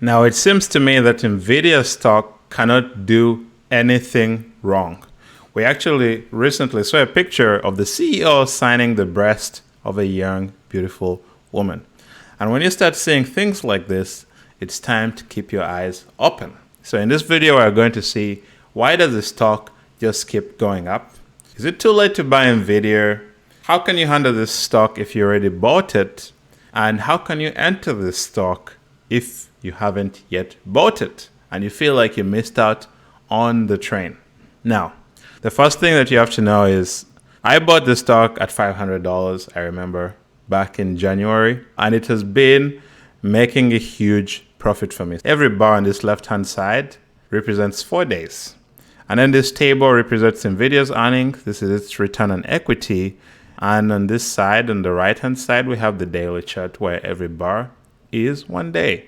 Now, it seems to me that Nvidia stock cannot do anything wrong. We actually recently saw a picture of the CEO signing the breast of a young, beautiful woman. And when you start seeing things like this, it's time to keep your eyes open. So in this video, we're going to see, why does the stock just keep going up? Is it too late to buy Nvidia? How can you handle this stock if you already bought it? And how can you enter this stock if you haven't yet bought it and you feel like you missed out on the train? Now, the first thing that you have to know is I bought the stock at $500, I remember, back in January, and it has been making a huge profit for me. Every bar on this left-hand side represents 4 days. And then this table represents Nvidia's earnings. This is its return on equity. And on this side, on the right-hand side, we have the daily chart where every bar is 1 day.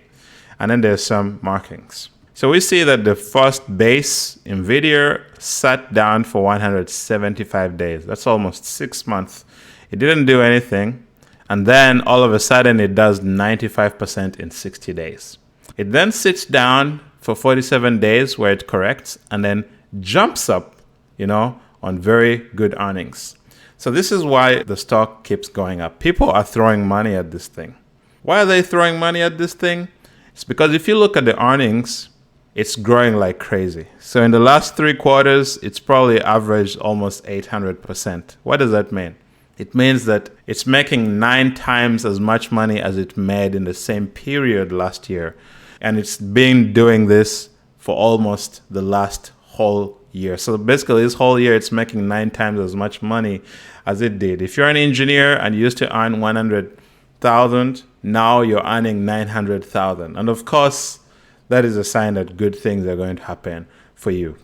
And then there's some markings. So we see that the first base, Nvidia, sat down for 175 days. That's almost 6 months. It didn't do anything. And then all of a sudden, it does 95% in 60 days. It then sits down for 47 days where it corrects and then jumps up, on very good earnings. So this is why the stock keeps going up. People are throwing money at this thing. Why are they throwing money at this thing? It's because if you look at the earnings, it's growing like crazy. So in the last 3 quarters, it's probably averaged almost 800%. What does that mean? It means that it's making 9 times as much money as it made in the same period last year. And it's been doing this for almost the last whole year. So basically this whole year, it's making 9 times as much money as it did. If you're an engineer and you used to earn 100,000, now you're earning 900,000. And of course, that is a sign that good things are going to happen for you.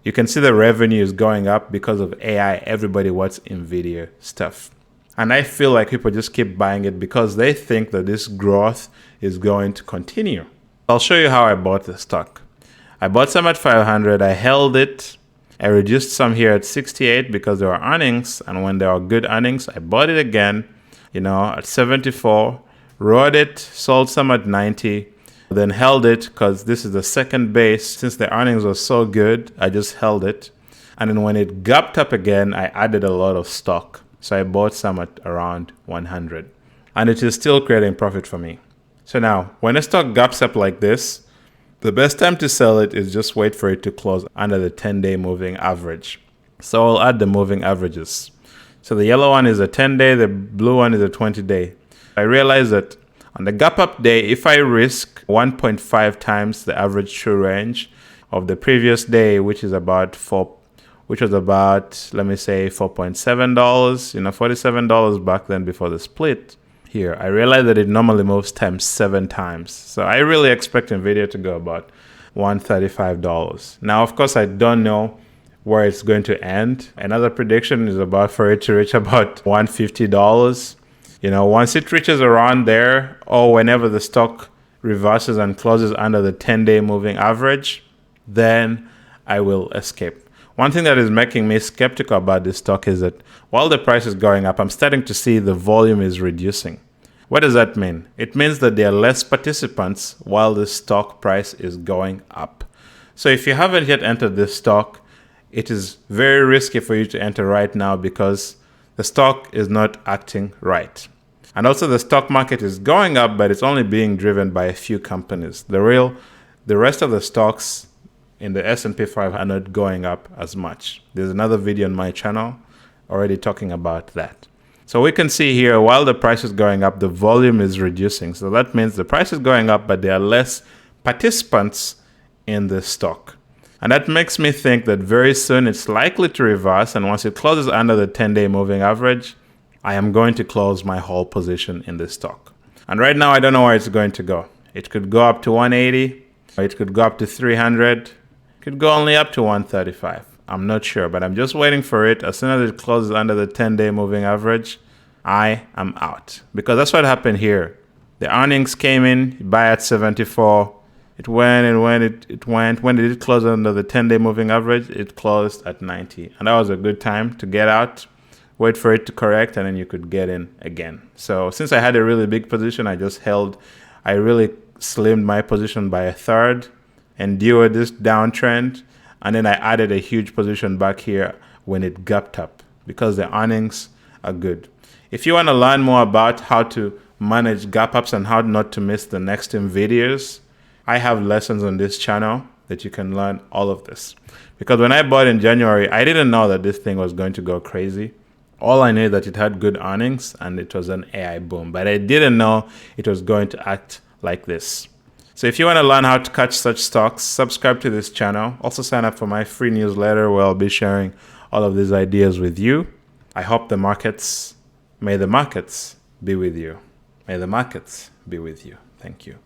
You can see the revenue is going up because of AI. Everybody wants Nvidia stuff. And I feel like people just keep buying it because they think that this growth is going to continue. I'll show you how I bought the stock. I bought some at 500. I held it. I reduced some here at 68 because there were earnings. And when there are good earnings, I bought it again, at 74. Rode it, sold some at 90. Then held it because this is the second base. Since the earnings were so good, I just held it. And then when it gapped up again, I added a lot of stock. So I bought some at around 100. And it is still creating profit for me. So now, when a stock gaps up like this, the best time to sell it is just wait for it to close under the 10-day moving average. So I'll add the moving averages. So the yellow one is a 10-day, the blue one is a 20-day. I realized that on the gap up day, if I risk 1.5 times the average true range of the previous day, which was about, let me say, $4.7, $47 back then before the split here, I realized that it normally moves times 7 times. So I really expect Nvidia to go about $135. Now, of course, I don't know where it's going to end. Another prediction is about for it to reach about $150. Once it reaches around there, or whenever the stock reverses and closes under the 10-day moving average, then I will escape. One thing that is making me skeptical about this stock is that while the price is going up, I'm starting to see the volume is reducing. What does that mean? It means that there are less participants while the stock price is going up. So if you haven't yet entered this stock, it is very risky for you to enter right now because the stock is not acting right. And also the stock market is going up, but it's only being driven by a few companies. The rest of the stocks in the S&P 5 are not going up as much. There's another video on my channel already talking about that. So we can see here, while the price is going up, the volume is reducing. So that means the price is going up, but there are less participants in the stock. And that makes me think that very soon it's likely to reverse. And once it closes under the 10-day moving average, I am going to close my whole position in this stock. And right now, I don't know where it's going to go. It could go up to 180, or it could go up to 300, it could go only up to 135. I'm not sure, but I'm just waiting for it. As soon as it closes under the 10-day moving average, I am out. Because that's what happened here. The earnings came in, you buy at 74. It went and it went. When it did close under the 10-day moving average, it closed at 90. And that was a good time to get out, wait for it to correct, and then you could get in again. So since I had a really big position, I just held. I really slimmed my position by a third, endured this downtrend, and then I added a huge position back here when it gapped up because the earnings are good. If you want to learn more about how to manage gap ups and how not to miss the next Nvidias, I have lessons on this channel that you can learn all of this. Because when I bought in January, I didn't know that this thing was going to go crazy. All I knew that it had good earnings and it was an AI boom, but I didn't know it was going to act like this. So if you want to learn how to catch such stocks, subscribe to this channel. Also sign up for my free newsletter where I'll be sharing all of these ideas with you. I hope may the markets be with you. May the markets be with you. Thank you.